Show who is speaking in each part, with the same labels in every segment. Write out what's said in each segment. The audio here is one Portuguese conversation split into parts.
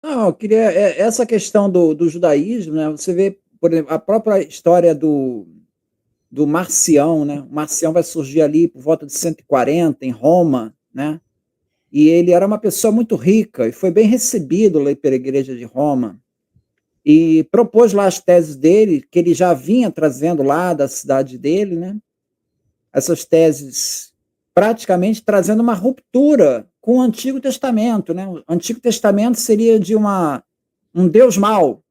Speaker 1: Não, eu queria essa questão do judaísmo, né, você vê, por exemplo, a própria história do Marcião, né, o Marcião vai surgir ali por volta de 140 em Roma, né, e ele era uma pessoa muito rica e foi bem recebido lá pela igreja de Roma, e propôs lá as teses dele, que ele já vinha trazendo lá da cidade dele, né, essas teses praticamente trazendo uma ruptura com o Antigo Testamento, né, o Antigo Testamento seria de um Deus mau,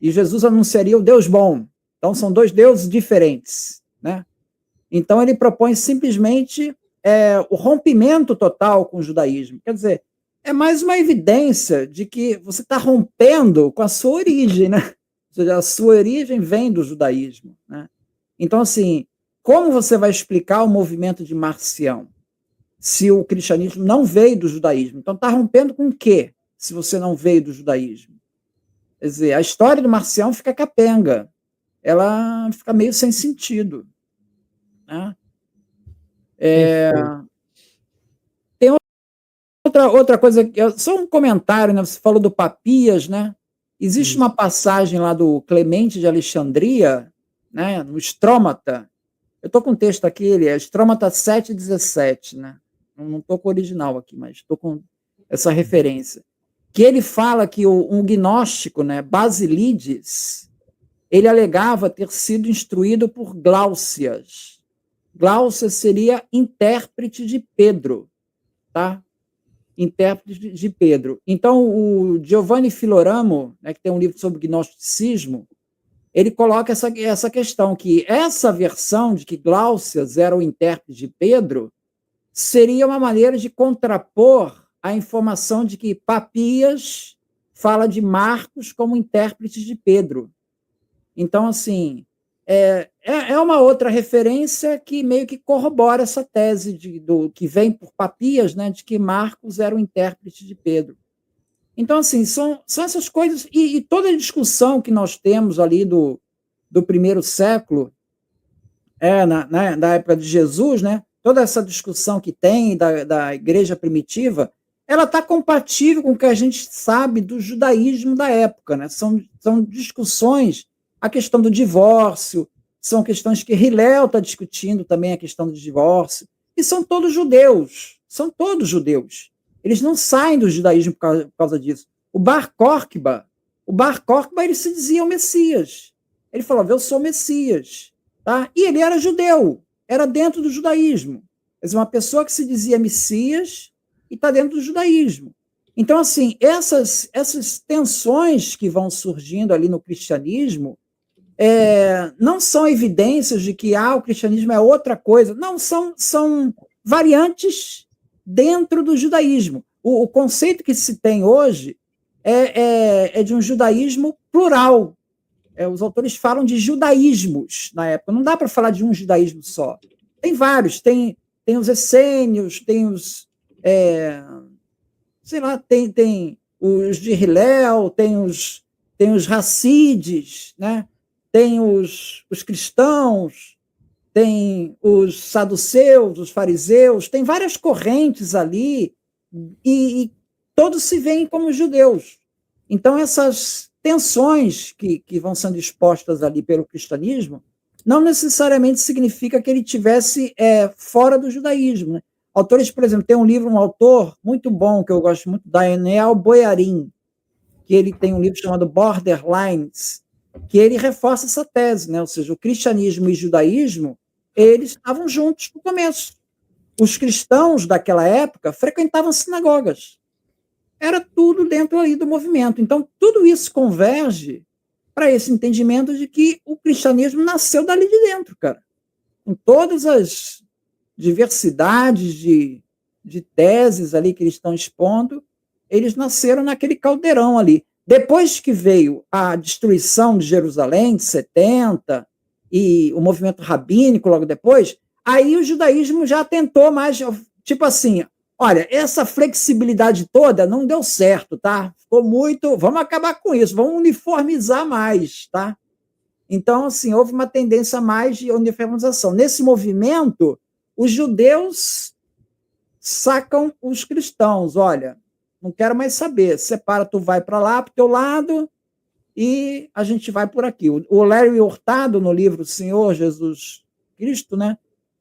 Speaker 1: e Jesus anunciaria o Deus bom. Então são dois deuses diferentes, né? Então ele propõe simplesmente o rompimento total com o judaísmo. Quer dizer, é mais uma evidência de que você está rompendo com a sua origem, né? Ou seja, a sua origem vem do judaísmo, né? Então, assim, como você vai explicar o movimento de Marcião se o cristianismo não veio do judaísmo? Então está rompendo com o quê, se você não veio do judaísmo? Quer dizer, a história do Marcião fica capenga, ela fica meio sem sentido, né?
Speaker 2: Perfeito.
Speaker 1: Tem outra coisa, só um comentário, né? Você falou do Papias, né? Existe uma
Speaker 2: Isso.
Speaker 1: passagem lá do Clemente de Alexandria, né? No Estrômata. Eu estou com um texto aqui, ele é Estrômata 7,17, né? Não estou com o original aqui, mas estou com essa referência. Que ele fala que um gnóstico, né, Basilides, ele alegava ter sido instruído por Gláucias. Gláucias seria intérprete de Pedro, tá? Intérprete de Pedro. Então, o Giovanni Filoramo, né, que tem um livro sobre gnosticismo, ele coloca essa questão, que essa versão de que Gláucias era o intérprete de Pedro seria uma maneira de contrapor a informação de que Papias fala de Marcos como intérprete de Pedro. Então, assim, é uma outra referência que meio que corrobora essa tese que vem por Papias, né, de que Marcos era o intérprete de Pedro. Então, assim, são essas coisas, e toda a discussão que nós temos ali do primeiro século, na época de Jesus, né, toda essa discussão que tem da igreja primitiva, ela está compatível com o que a gente sabe do judaísmo da época, né? São discussões, a questão do divórcio, são questões que Hillel está discutindo também, a questão do divórcio, e são todos judeus. Eles não saem do judaísmo por causa disso. O Bar Kokhba, ele se dizia o Messias. Ele falava, eu sou o Messias. Tá? E ele era judeu, era dentro do judaísmo. Quer dizer, uma pessoa que se dizia Messias e está dentro do judaísmo. Então, assim, essas tensões que vão surgindo ali no cristianismo não são evidências de que o cristianismo é outra coisa. Não, são variantes dentro do judaísmo. O conceito que se tem hoje é de um judaísmo plural. Os autores falam de judaísmos na época. Não dá para falar de um judaísmo só. Tem vários. Tem os essênios, tem os... sei lá, tem os de Hillel, tem os Hassides, né? Tem os cristãos, tem os saduceus, os fariseus, tem várias correntes ali, e todos se veem como judeus. Então, essas tensões que vão sendo expostas ali pelo cristianismo não necessariamente significa que ele tivesse fora do judaísmo, né? Autores, por exemplo, tem um autor muito bom, que eu gosto muito, Daniel Boyarin, que ele tem um livro chamado Borderlines, que ele reforça essa tese, né? Ou seja, o cristianismo e o judaísmo, eles estavam juntos no começo. Os cristãos daquela época frequentavam sinagogas. Era tudo dentro ali do movimento. Então, tudo isso converge para esse entendimento de que o cristianismo nasceu dali de dentro, cara. Com todas as diversidades de teses ali que eles estão expondo, eles nasceram naquele caldeirão ali. Depois que veio a destruição de Jerusalém, de 70, e o movimento rabínico logo depois, aí o judaísmo já tentou mais, tipo assim, olha, essa flexibilidade toda não deu certo, tá? Ficou muito, vamos acabar com isso, vamos uniformizar mais, tá? Então, assim, houve uma tendência mais de uniformização. Nesse movimento, os judeus sacam os cristãos, olha, não quero mais saber. Separa, tu vai para lá, para o teu lado, e a gente vai por aqui. O Larry Hurtado, no livro Senhor Jesus Cristo, né,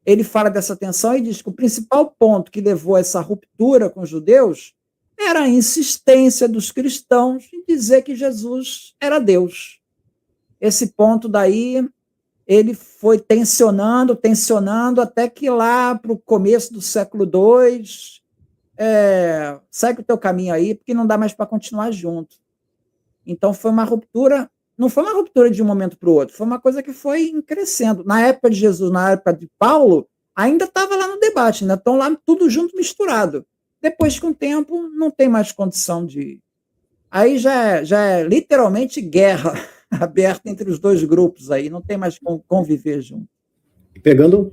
Speaker 1: ele fala dessa tensão e diz que o principal ponto que levou a essa ruptura com os judeus era a insistência dos cristãos em dizer que Jesus era Deus. Esse ponto daí, ele foi tensionando, até que lá para o começo do século II, segue o teu caminho aí, porque não dá mais para continuar junto. Então foi uma ruptura, não foi uma ruptura de um momento para o outro, foi uma coisa que foi crescendo. Na época de Jesus, na época de Paulo, ainda estava lá no debate, ainda estão lá tudo junto, misturado. Depois, com o tempo, não tem mais condição de... Aí já é literalmente guerra aberta entre os dois grupos aí, não tem mais como conviver junto.
Speaker 3: Pegando um